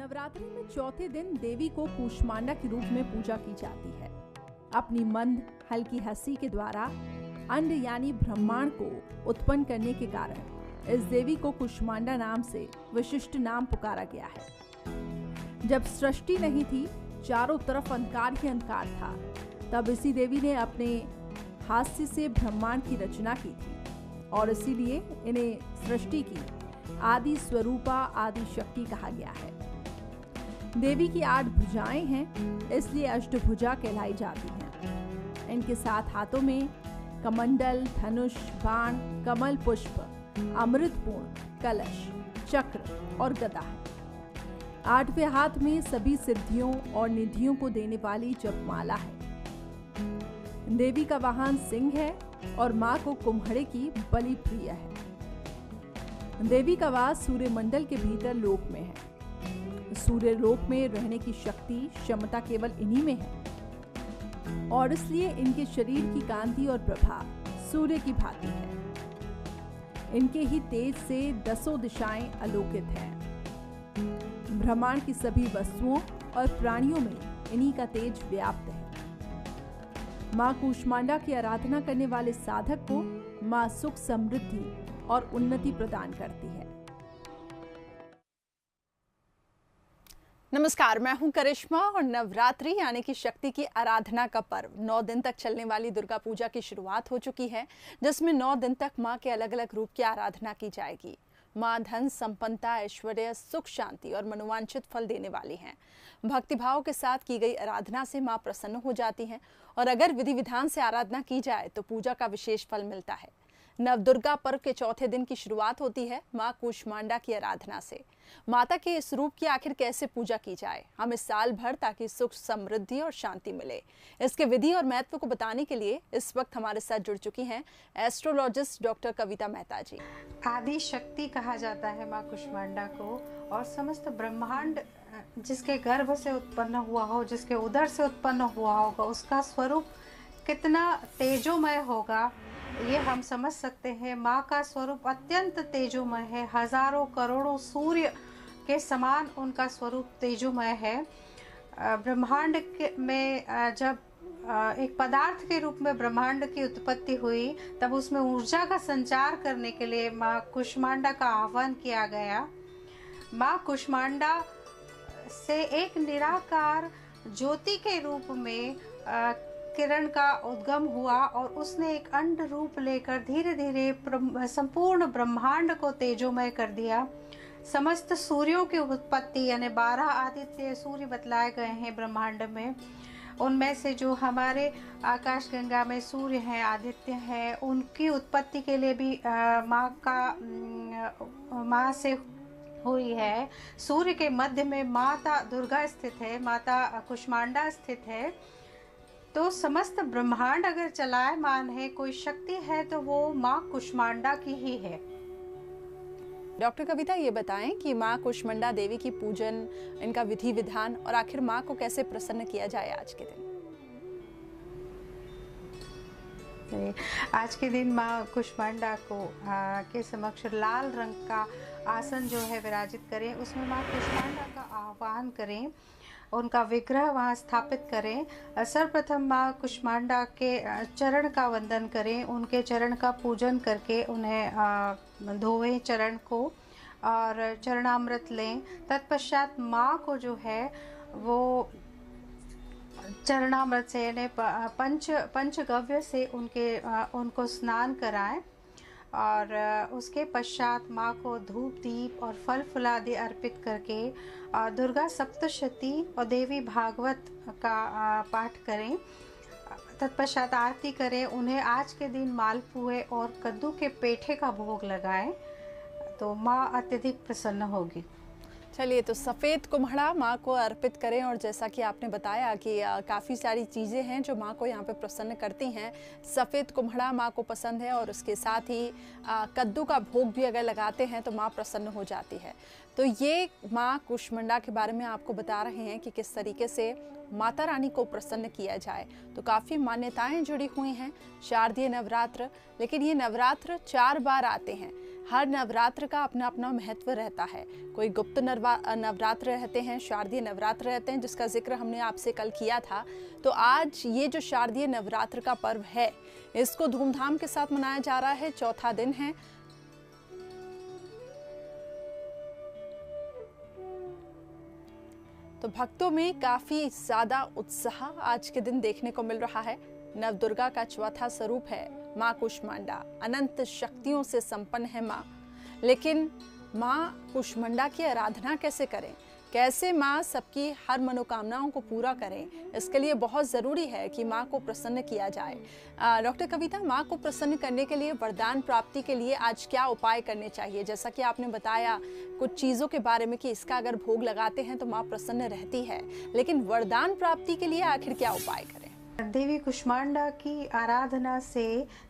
नवरात्रि में चौथे दिन देवी को कूष्मांडा के रूप में पूजा की जाती है। अपनी मंद हल्की हंसी के द्वारा अंड यानी ब्रह्मांड को उत्पन्न करने के कारण इस देवी को कूष्मांडा नाम से विशिष्ट नाम पुकारा गया है। जब सृष्टि नहीं थी, चारों तरफ अंधकार ही अंधकार था, तब इसी देवी ने अपने हास्य से ब्रह्मांड की रचना की थी और इसीलिए इन्हें सृष्टि की आदि स्वरूपा आदि शक्ति कहा गया है। देवी की 8 भुजाएं हैं, इसलिए अष्टभुजा कहलाई जाती हैं। इनके 7 हाथों में कमंडल, धनुष, बाण, कमल पुष्प, अमृतपूर्ण, कलश, चक्र और गदा है। 8वें हाथ में सभी सिद्धियों और निधियों को देने वाली जपमाला है। देवी का वाहन सिंह है और मां को कुम्हड़े की बलि प्रिय है। देवी का वास सूर्य मंडल के भीतर लोक में है। सूर्य लोक में रहने की शक्ति क्षमता केवल इन्हीं में है और इसलिए इनके शरीर की कांति और प्रभा सूर्य की भांति है। इनके ही तेज से 10 दिशाएं आलोकित हैं। ब्रह्मांड की सभी वस्तुओं और प्राणियों में इन्हीं का तेज व्याप्त है। मां कूष्मांडा की आराधना करने वाले साधक को मां सुख, समृद्धि और उन्नति प्रदान करती है। नमस्कार, मैं हूं करिश्मा और नवरात्रि यानी कि शक्ति की आराधना का पर्व 9 दिन तक चलने वाली दुर्गा पूजा की शुरुआत हो चुकी है, जिसमें 9 दिन तक मां के अलग अलग रूप की आराधना की जाएगी। मां धन, संपन्नता, ऐश्वर्य, सुख, शांति और मनोवांछित फल देने वाली हैं। भक्तिभाव के साथ की गई आराधना से मां प्रसन्न हो जाती हैं और अगर विधि विधान से आराधना की जाए तो पूजा का विशेष फल मिलता है। नवदुर्गा पर्व के चौथे दिन की शुरुआत होती है मां कूष्मांडा की आराधना से। माता के इस रूप की आखिर कैसे पूजा की जाए, हम इस साल भर ताकि सुख, समृद्धि और शांति मिले, इसके विधि और महत्व को बताने के लिए इस वक्त हमारे साथ जुड़ चुकी हैं एस्ट्रोलॉजिस्ट डॉक्टर कविता मेहता जी। आदि शक्ति कहा जाता है मां कूष्मांडा को, और समस्त ब्रह्मांड जिसके गर्भ से उत्पन्न हुआ हो, जिसके उदर से उत्पन्न हुआ होगा, उसका स्वरूप कितना तेजोमय होगा ये हम समझ सकते हैं। माँ का स्वरूप अत्यंत तेजोमय है, हजारों करोड़ों सूर्य के समान उनका स्वरूप तेजोमय है। ब्रह्मांड में जब एक पदार्थ के रूप में ब्रह्मांड की उत्पत्ति हुई, तब उसमें ऊर्जा का संचार करने के लिए माँ कूष्मांडा का आह्वान किया गया। माँ कूष्मांडा से एक निराकार ज्योति के रूप में किरण का उद्गम हुआ और उसने एक अंड रूप लेकर धीरे धीरे संपूर्ण ब्रह्मांड को तेजोमय कर दिया। समस्त सूर्यों की उत्पत्ति यानी 12 आदित्य सूर्य बतलाए गए हैं ब्रह्मांड में। उनमें से जो हमारे आकाश गंगा में सूर्य हैं, आदित्य हैं, उनकी उत्पत्ति के लिए भी माँ से हुई है। सूर्य के मध्य में माता दुर्गा स्थित है, माता कूष्मांडा स्थित है। तो समस्त ब्रह्मांड अगर चलायमान है, कोई शक्ति है, तो वो माँ कूष्मांडा की ही है। डॉक्टर कविता, ये बताएं कि माँ कूष्मांडा देवी की पूजन, इनका विधि विधान और आखिर माँ को कैसे प्रसन्न किया जाए आज के दिन। आज के दिन माँ कूष्मांडा को के समक्ष लाल रंग का आसन जो है विराजित करें, उसमें माँ कूष्मांडा का आह्वान करें, उनका विग्रह वहाँ स्थापित करें। सर्वप्रथम माँ कूष्मांडा के चरण का वंदन करें, उनके चरण का पूजन करके उन्हें धोवें चरण को और चरणामृत लें। तत्पश्चात माँ को जो है वो चरणामृत से यानी पंचगव्य से उनको स्नान कराएं और उसके पश्चात माँ को धूप, दीप और फल फूलादि अर्पित करके दुर्गा सप्तशती और देवी भागवत का पाठ करें। तत्पश्चात आरती करें। उन्हें आज के दिन मालपुए और कद्दू के पेठे का भोग लगाएं, तो माँ अत्यधिक प्रसन्न होगी। चलिए, तो सफ़ेद कुम्हड़ा माँ को अर्पित करें और जैसा कि आपने बताया कि काफ़ी सारी चीज़ें हैं जो माँ को यहाँ पे प्रसन्न करती हैं। सफ़ेद कुम्हड़ा माँ को पसंद है और उसके साथ ही कद्दू का भोग भी अगर लगाते हैं तो माँ प्रसन्न हो जाती है। तो ये माँ कूष्मांडा के बारे में आपको बता रहे हैं कि किस तरीके से माता रानी को प्रसन्न किया जाए। तो काफ़ी मान्यताएं जुड़ी हुई हैं शारदीय नवरात्र, लेकिन ये नवरात्र 4 बार आते हैं। हर नवरात्र का अपना अपना महत्व रहता है। कोई गुप्त नवरात्र रहते हैं, शारदीय नवरात्र रहते हैं, जिसका जिक्र हमने आपसे कल किया था। तो आज ये जो शारदीय नवरात्र का पर्व है, इसको धूमधाम के साथ मनाया जा रहा है। चौथा दिन है। तो भक्तों में काफी ज्यादा उत्साह आज के दिन देखने को मिल रहा है। नवदुर्गा का चौथा स्वरूप है माँ कुष्मांडा। अनंत शक्तियों से संपन्न है माँ। लेकिन माँ कुष्मांडा की आराधना कैसे करें, कैसे माँ सबकी हर मनोकामनाओं को पूरा करें, इसके लिए बहुत ज़रूरी है कि माँ को प्रसन्न किया जाए। डॉक्टर कविता, माँ को प्रसन्न करने के लिए, वरदान प्राप्ति के लिए आज क्या उपाय करने चाहिए? जैसा कि आपने बताया कुछ चीज़ों के बारे में कि इसका अगर भोग लगाते हैं तो माँ प्रसन्न रहती है, लेकिन वरदान प्राप्ति के लिए आखिर क्या उपाय करें? देवी कुष्मांडा की आराधना से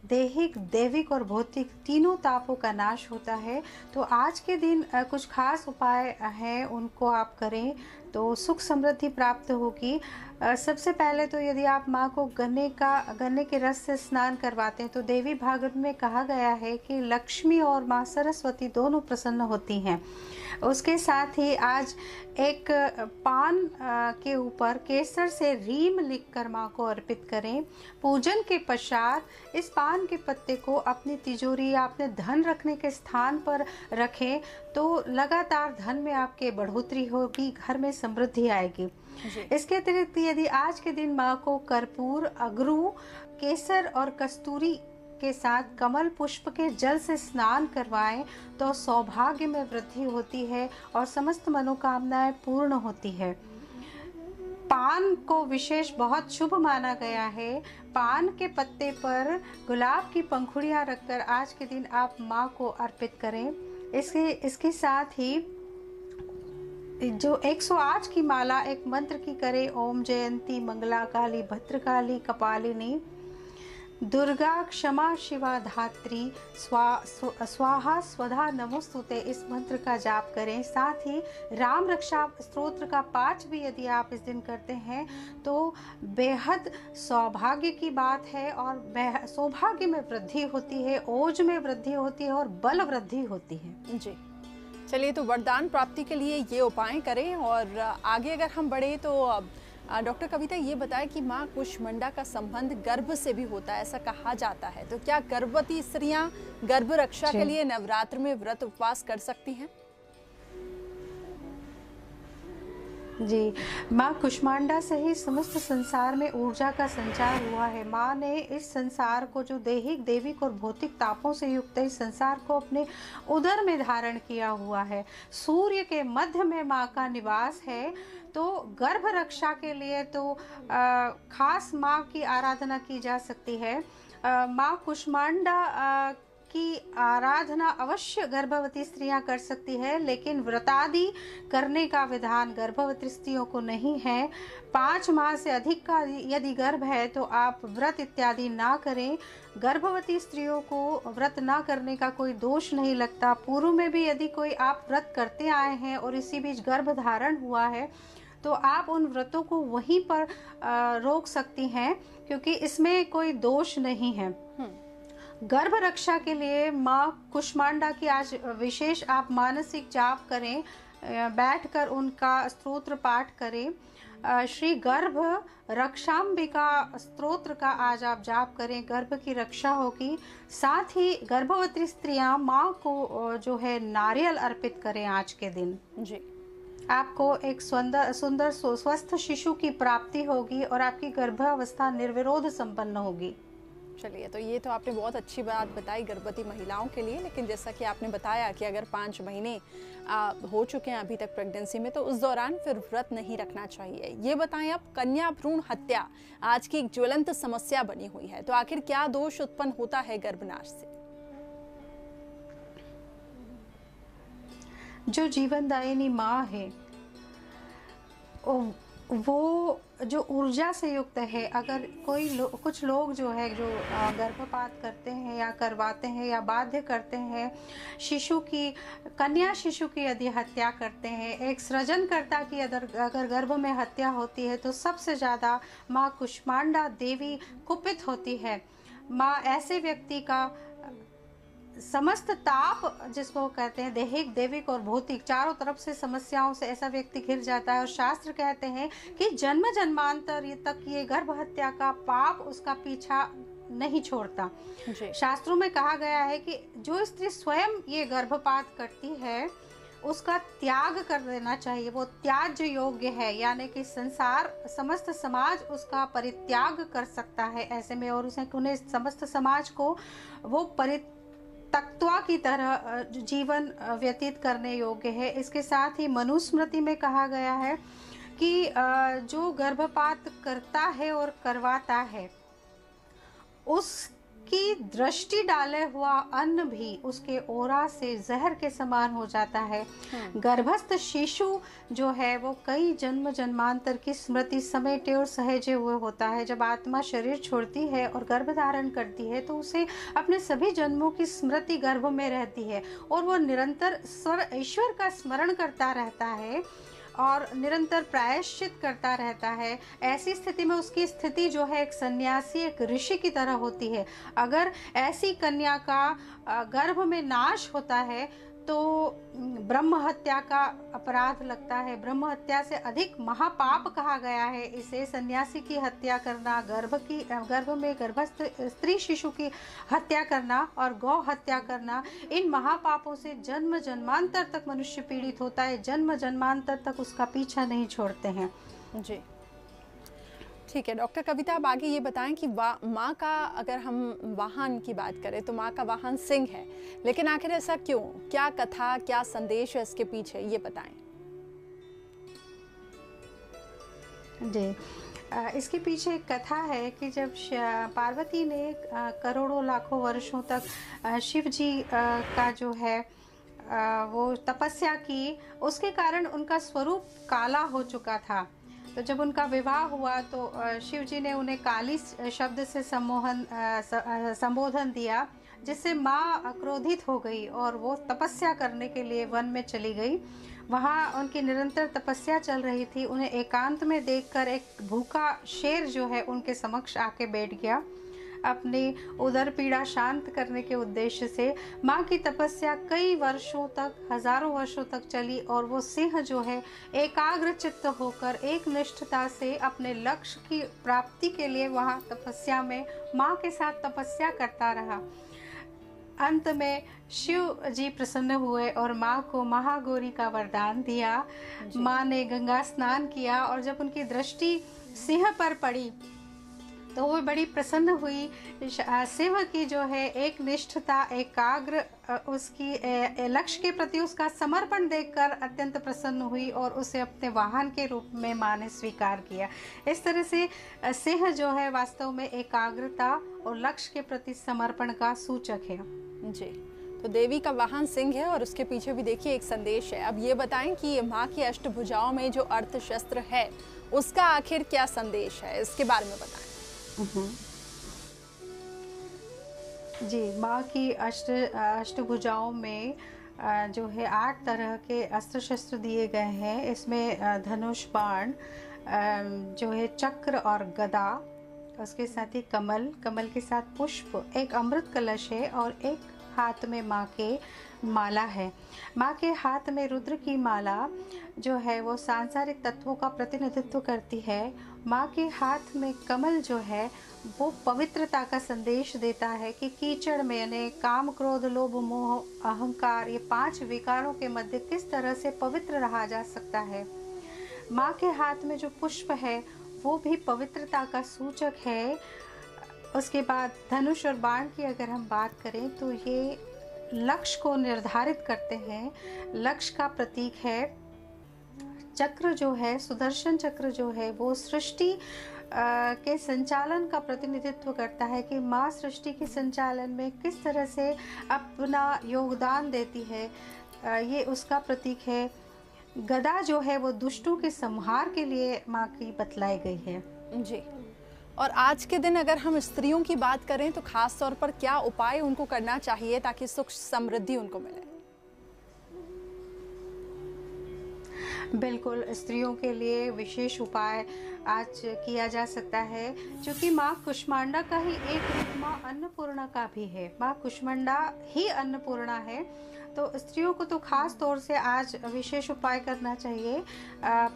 दैहिक, दैविक और भौतिक तीनों तापों का नाश होता है। तो आज के दिन कुछ खास उपाय हैं, उनको आप करें तो सुख समृद्धि प्राप्त होगी। सबसे पहले तो यदि आप माँ को गन्ने के रस से स्नान करवाते हैं तो देवी भागवत में कहा गया है कि लक्ष्मी और माँ सरस्वती दोनों प्रसन्न होती हैं। उसके साथ ही आज एक पान के ऊपर केसर से रीम लिखकर माँ को अर्पित करें। पूजन के पश्चात इस पान के पत्ते को अपनी तिजोरी या अपने धन रखने के स्थान पर रखें तो लगातार धन में आपके बढ़ोतरी होगी, घर में समृद्धि आएगी। इसके अतिरिक्त यदि आज के दिन माँ को कर्पूर, अगरू, केसर और कस्तूरी के साथ कमल पुष्प के जल से स्नान करवाएं तो सौभाग्य में वृद्धि होती है और समस्त मनोकामनाएं पूर्ण होती है। पान को विशेष बहुत शुभ माना गया है। पान के पत्ते पर गुलाब की पंखुड़ियां रखकर आज के दिन आप माँ को अर्पित करें। इसके साथ ही जो 108 की माला एक मंत्र की करें, ओम जयंती मंगला काली भद्रकाली कपालिनी दुर्गा क्षमा शिवा धात्री स्वाहा स्वधा नमोस्तुते, इस मंत्र का जाप करें। साथ ही राम रक्षा स्तोत्र का पाठ भी यदि आप इस दिन करते हैं तो बेहद सौभाग्य की बात है और सौभाग्य में वृद्धि होती है, ओज में वृद्धि होती है और बल वृद्धि होती है। जी, चलिए, तो वरदान प्राप्ति के लिए ये उपाय करें। और आगे अगर हम बढ़े तो डॉक्टर कविता ये बताएं कि माँ कुष्मांडा का संबंध गर्भ से भी होता है, ऐसा कहा जाता है। तो क्या गर्भवती स्त्रियां गर्भ रक्षा के लिए नवरात्र में व्रत उपवास कर सकती हैं? जी, माँ कुष्मांडा से ही समस्त संसार में ऊर्जा का संचार हुआ है। माँ ने इस संसार को, जो दैहिक, दैविक और भौतिक तापों से युक्त है, इस संसार को अपने उदर में धारण किया हुआ है। सूर्य के मध्य में माँ का निवास है। तो गर्भ रक्षा के लिए तो खास माँ की आराधना की जा सकती है। माँ कुष्मांडा की आराधना अवश्य गर्भवती स्त्रियां कर सकती है, लेकिन व्रतादि करने का विधान गर्भवती स्त्रियों को नहीं है। 5 माह से अधिक का यदि गर्भ है तो आप व्रत इत्यादि ना करें। गर्भवती स्त्रियों को व्रत ना करने का कोई दोष नहीं लगता। पूर्व में भी यदि कोई आप व्रत करते आए हैं और इसी बीच गर्भ धारण हुआ है तो आप उन व्रतों को वहीं पर रोक सकती हैं, क्योंकि इसमें कोई दोष नहीं है। गर्भ रक्षा के लिए माँ कुष्मांडा की आज विशेष आप मानसिक जाप करें, बैठकर उनका स्तोत्र पाठ करें। श्री गर्भ रक्षांबिका स्तोत्र का आज आप जाप करें, गर्भ की रक्षा होगी। साथ ही गर्भवती स्त्रियां माँ को जो है नारियल अर्पित करें आज के दिन। जी, आपको एक सुंदर स्वस्थ शिशु की प्राप्ति होगी और आपकी गर्भावस्था निर्विरोध संपन्न होगी। चलिए, तो ये तो आपने बहुत अच्छी बात बताई गर्भवती महिलाओं के लिए। लेकिन जैसा कि आपने बताया कि अगर 5 महीने हो चुके हैं अभी तक प्रेगनेंसी में, तो उस दौरान फिर व्रत नहीं रखना चाहिए। ये बताएं, अब कन्या भ्रूण हत्या आज की एक ज्वलंत समस्या बनी हुई है, तो आखिर क्या दोष उत्पन्न होता है गर्भनाश से? जो जीवनदायिनी माँ है वो जो ऊर्जा से युक्त है। अगर कुछ लोग जो है जो गर्भपात करते हैं या करवाते हैं या बाध्य करते हैं, कन्या शिशु की यदि हत्या करते हैं, एक सृजनकर्ता की अगर गर्भ में हत्या होती है तो सबसे ज़्यादा माँ कुष्मांडा देवी कुपित होती है। माँ ऐसे व्यक्ति का समस्त ताप जिसको कहते हैं, दैहिक दैविक और भौतिक चारों तरफ से समस्याओं से ऐसा व्यक्ति घिर जाता है। और शास्त्र कहते हैं कि जन्म जन्मांतर तक ये गर्भ हत्या का पाप उसका पीछा नहीं छोड़ता। शास्त्रों में कहा गया है कि जो स्त्री स्वयं ये गर्भपात करती है उसका त्याग कर देना चाहिए, वो त्याज्य योग्य है, यानी कि संसार समस्त समाज उसका परित्याग कर सकता है ऐसे में, और उन्हें समस्त समाज को वो परित्यक्ता की तरह जीवन व्यतीत करने योग्य है। इसके साथ ही मनुस्मृति में कहा गया है कि जो गर्भपात करता है और करवाता है उसकी दृष्टि डाले हुआ अन्न भी उसके ओरा से जहर के समान हो जाता है। गर्भस्थ शिशु जो है वो कई जन्म जन्मांतर की स्मृति समेटे और सहेजे हुए होता है। जब आत्मा शरीर छोड़ती है और गर्भ धारण करती है तो उसे अपने सभी जन्मों की स्मृति गर्भ में रहती है और वो निरंतर ईश्वर का स्मरण करता रहता है और निरंतर प्रायश्चित करता रहता है। ऐसी स्थिति में उसकी स्थिति जो है एक सन्यासी, एक ऋषि की तरह होती है। अगर ऐसी कन्या का गर्भ में नाश होता है तो ब्रह्म हत्या का अपराध लगता है। ब्रह्म हत्या से अधिक महापाप कहा गया है इसे। सन्यासी की हत्या करना, गर्भ में गर्भस्थ स्त्री शिशु की हत्या करना और गौ हत्या करना, इन महापापों से जन्म जन्मांतर तक मनुष्य पीड़ित होता है। जन्म जन्मांतर तक उसका पीछा नहीं छोड़ते हैं। जी ठीक है डॉक्टर कविता, अब आगे ये बताएं कि माँ का अगर हम वाहन की बात करें तो माँ का वाहन सिंह है, लेकिन आखिर ऐसा क्यों, क्या कथा, क्या संदेश है इसके पीछे, ये बताएं। जी इसके पीछे एक कथा है कि जब पार्वती ने करोड़ों लाखों वर्षों तक शिव जी का जो है वो तपस्या की, उसके कारण उनका स्वरूप काला हो चुका था। तो जब उनका विवाह हुआ तो शिव जी ने उन्हें काली शब्द से संबोधन दिया, जिससे माँ क्रोधित हो गई और वो तपस्या करने के लिए वन में चली गई। वहाँ उनकी निरंतर तपस्या चल रही थी। उन्हें एकांत में देखकर एक भूखा शेर जो है उनके समक्ष आके बैठ गया। अपनी उदर पीड़ा शांत करने के उद्देश्य से माँ की तपस्या कई वर्षों तक, हजारों वर्षों तक चली और वो सिंह जो है एकाग्र चित्त होकर एक निष्ठता से अपने लक्ष्य की प्राप्ति के लिए वहाँ तपस्या में माँ के साथ तपस्या करता रहा। अंत में शिव जी प्रसन्न हुए और माँ को महागौरी का वरदान दिया। माँ ने गंगा स्नान किया और जब उनकी दृष्टि सिंह पर पड़ी तो वो बड़ी प्रसन्न हुई। सिंह की जो है एक निष्ठता, एकाग्र उसकी लक्ष्य के प्रति उसका समर्पण देखकर अत्यंत प्रसन्न हुई और उसे अपने वाहन के रूप में माँ ने स्वीकार किया। इस तरह से सिंह जो है वास्तव में एकाग्रता और लक्ष्य के प्रति समर्पण का सूचक है। जी, तो देवी का वाहन सिंह है और उसके पीछे भी देखिए एक संदेश है। अब ये बताएं कि माँ की अष्टभुजाओं में जो अर्थशस्त्र है उसका आखिर क्या संदेश है, इसके बारे में बताएं। जी, माँ की अष्टभुजाओं में जो है 8 तरह के अस्त्र शस्त्र दिए गए हैं। इसमें धनुष, बाण, जो है चक्र और गदा, उसके साथ ही कमल के साथ पुष्प, एक अमृत कलश है और एक हाथ में माँ के माला है। माँ के हाथ में रुद्र की माला जो है वो सांसारिक तत्वों का प्रतिनिधित्व करती है। माँ के हाथ में कमल जो है वो पवित्रता का संदेश देता है कि कीचड़ में यानी काम, क्रोध, लोभ, मोह, अहंकार, ये 5 विकारों के मध्य किस तरह से पवित्र रहा जा सकता है। माँ के हाथ में जो पुष्प है वो भी पवित्रता का सूचक है। उसके बाद धनुष और बाण की अगर हम बात करें तो ये लक्ष्य को निर्धारित करते हैं, लक्ष्य का प्रतीक है। चक्र जो है, सुदर्शन चक्र जो है वो सृष्टि के संचालन का प्रतिनिधित्व करता है कि माँ सृष्टि के संचालन में किस तरह से अपना योगदान देती है, ये उसका प्रतीक है। गदा जो है वो दुष्टों के संहार के लिए माँ की बतलाई गई है। जी, और आज के दिन अगर हम स्त्रियों की बात करें तो खास तौर पर क्या उपाय उनको करना चाहिए ताकि सुख समृद्धि उनको मिले? बिल्कुल, स्त्रियों के लिए विशेष उपाय आज किया जा सकता है, क्योंकि माँ कुष्मांडा का ही एक रूप माँ अन्नपूर्णा का भी है। माँ कुष्मांडा ही अन्नपूर्णा है, तो स्त्रियों को तो खास तौर से आज विशेष उपाय करना चाहिए।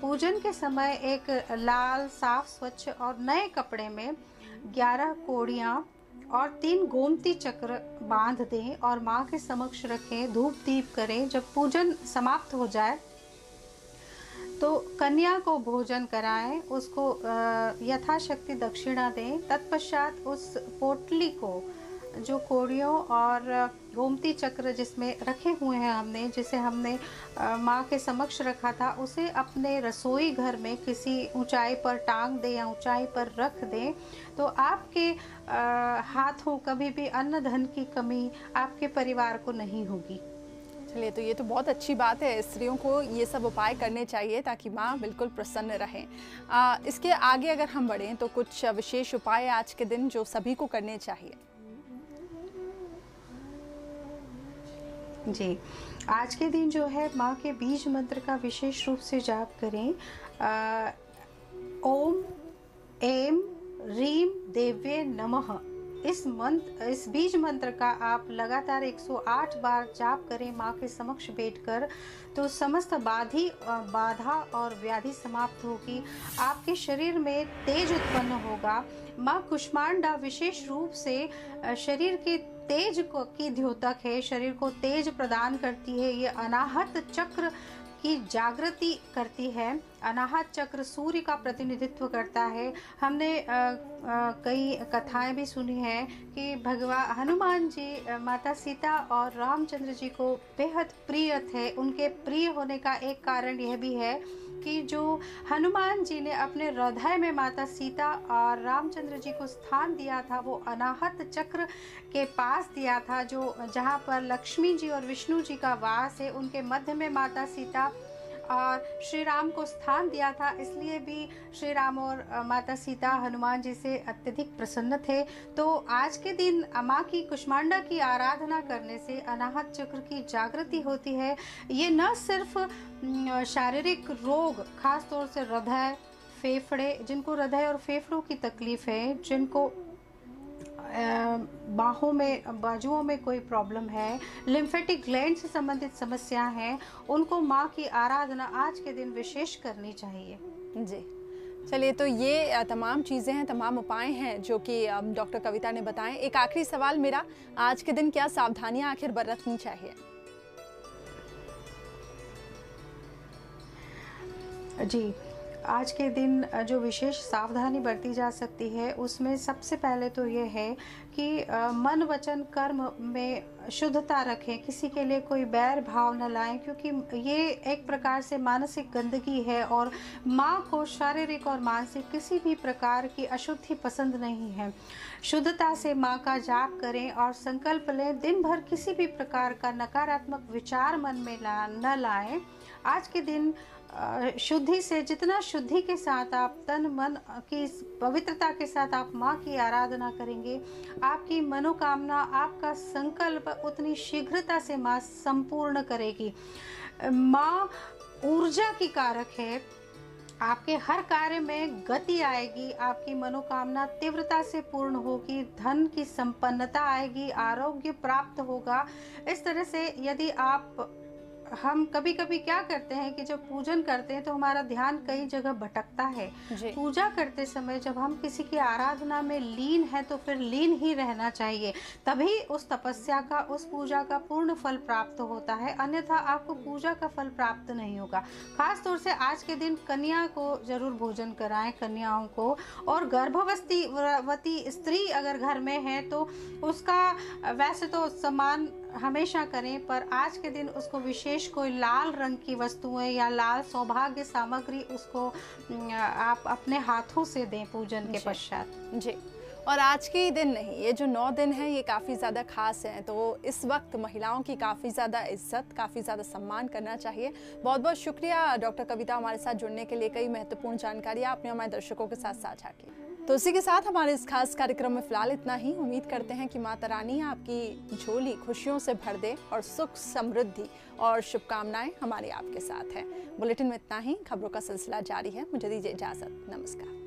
पूजन के समय एक लाल, साफ, स्वच्छ और नए कपड़े में 11 कोड़ियाँ और 3 गोमती चक्र बांध दें और माँ के समक्ष रखें, धूप दीप करें। जब पूजन समाप्त हो जाए तो कन्या को भोजन कराएं, उसको यथाशक्ति दक्षिणा दें। तत्पश्चात उस पोटली को, जो कोड़ियों और गोमती चक्र जिसमें रखे हुए हैं हमने, जिसे हमने माँ के समक्ष रखा था, उसे अपने रसोई घर में किसी ऊंचाई पर टांग दें या ऊंचाई पर रख दें, तो आपके हाथों कभी भी अन्न धन की कमी आपके परिवार को नहीं होगी। चलिए, तो ये तो बहुत अच्छी बात है, स्त्रियों को ये सब उपाय करने चाहिए ताकि माँ बिल्कुल प्रसन्न रहें। इसके आगे अगर हम बढ़ें तो कुछ विशेष उपाय आज के दिन जो सभी को करने चाहिए। जी, आज के दिन जो है माँ के बीज मंत्र का विशेष रूप से जाप करें। ओम ऐं ह्रीं देव्ये नमः, इस बीज मंत्र का आप लगातार 108 बार जाप करें माँ के समक्ष बैठकर, तो समस्त बाधा और व्याधि समाप्त होगी। आपके शरीर में तेज उत्पन्न होगा। माँ कुष्मांडा विशेष रूप से शरीर के तेज की द्योतक है, शरीर को तेज प्रदान करती है। ये अनाहत चक्र की जागृति करती है। अनाहत चक्र सूर्य का प्रतिनिधित्व करता है। हमने कई कथाएं भी सुनी है कि भगवान हनुमान जी माता सीता और रामचंद्र जी को बेहद प्रिय थे। उनके प्रिय होने का एक कारण यह भी है कि जो हनुमान जी ने अपने हृदय में माता सीता और रामचंद्र जी को स्थान दिया था, वो अनाहत चक्र के पास दिया था, जो जहाँ पर लक्ष्मी जी और विष्णु जी का वास है, उनके मध्य में माता सीता और श्री राम को स्थान दिया था। इसलिए भी श्री राम और माता सीता हनुमान जी से अत्यधिक प्रसन्न थे। तो आज के दिन माँ की कुष्मांडा की आराधना करने से अनाहत चक्र की जागृति होती है। ये न सिर्फ शारीरिक रोग, खास तौर से हृदय, फेफड़े, जिनको हृदय और फेफड़ों की तकलीफ है, जिनको बाहों में, बाजुओं में कोई प्रॉब्लम है, लिम्फेटिक ग्लैंड से संबंधित समस्या हैं, उनको माँ की आराधना आज के दिन विशेष करनी चाहिए। जी, चलिए, तो ये तमाम चीज़ें हैं, तमाम उपाय हैं जो कि डॉक्टर कविता ने बताएं। एक आखिरी सवाल मेरा, आज के दिन क्या सावधानियां आखिर बरतनी चाहिए? जी, आज के दिन जो विशेष सावधानी बरती जा सकती है, उसमें सबसे पहले तो ये है कि मन वचन कर्म में शुद्धता रखें। किसी के लिए कोई बैर भाव न लाएं, क्योंकि ये एक प्रकार से मानसिक गंदगी है और माँ को शारीरिक और मानसिक किसी भी प्रकार की अशुद्धि पसंद नहीं है। शुद्धता से माँ का जाप करें और संकल्प लें, दिन भर किसी भी प्रकार का नकारात्मक विचार मन में न लाएं। आज के दिन शुद्धि से, जितना शुद्धि के साथ आप तन मन की पवित्रता के साथ आप माँ की आराधना करेंगे, आपकी मनोकामना, आपका संकल्प उतनी शीघ्रता से माँ संपूर्ण करेगी। माँ ऊर्जा की कारक है, आपके हर कार्य में गति आएगी, आपकी मनोकामना तीव्रता से पूर्ण होगी, धन की संपन्नता आएगी, आरोग्य प्राप्त होगा। इस तरह से यदि हम कभी कभी क्या करते हैं कि जब पूजन करते हैं तो हमारा ध्यान कई जगह भटकता है। पूजा करते समय जब हम किसी की आराधना में लीन है तो फिर लीन ही रहना चाहिए, तभी उस तपस्या का, उस पूजा का पूर्ण फल प्राप्त होता है, अन्यथा आपको पूजा का फल प्राप्त नहीं होगा। खास तौर से आज के दिन कन्या को जरूर भोजन कराएं, कन्याओं को, और गर्भवती स्त्री अगर घर में है तो उसका वैसे तो सम्मान हमेशा करें, पर आज के दिन उसको विशेष कोई लाल रंग की वस्तुएं या लाल सौभाग्य सामग्री उसको आप अपने हाथों से दें पूजन के पश्चात। जी, और आज के ही दिन नहीं, ये जो 9 दिन है ये काफ़ी ज़्यादा खास हैं, तो इस वक्त महिलाओं की काफ़ी ज़्यादा इज्जत, काफ़ी ज़्यादा सम्मान करना चाहिए। बहुत बहुत शुक्रिया डॉक्टर कविता, हमारे साथ जुड़ने के लिए। कई महत्वपूर्ण जानकारियाँ आपने हमारे दर्शकों के साथ साझा की। तो इसी के साथ हमारे इस खास कार्यक्रम में फिलहाल इतना ही। उम्मीद करते हैं कि माता रानी आपकी झोली खुशियों से भर दे और सुख समृद्धि और शुभकामनाएं हमारी आपके साथ है। बुलेटिन में इतना ही। खबरों का सिलसिला जारी है। मुझे दीजिए इजाजत। नमस्कार।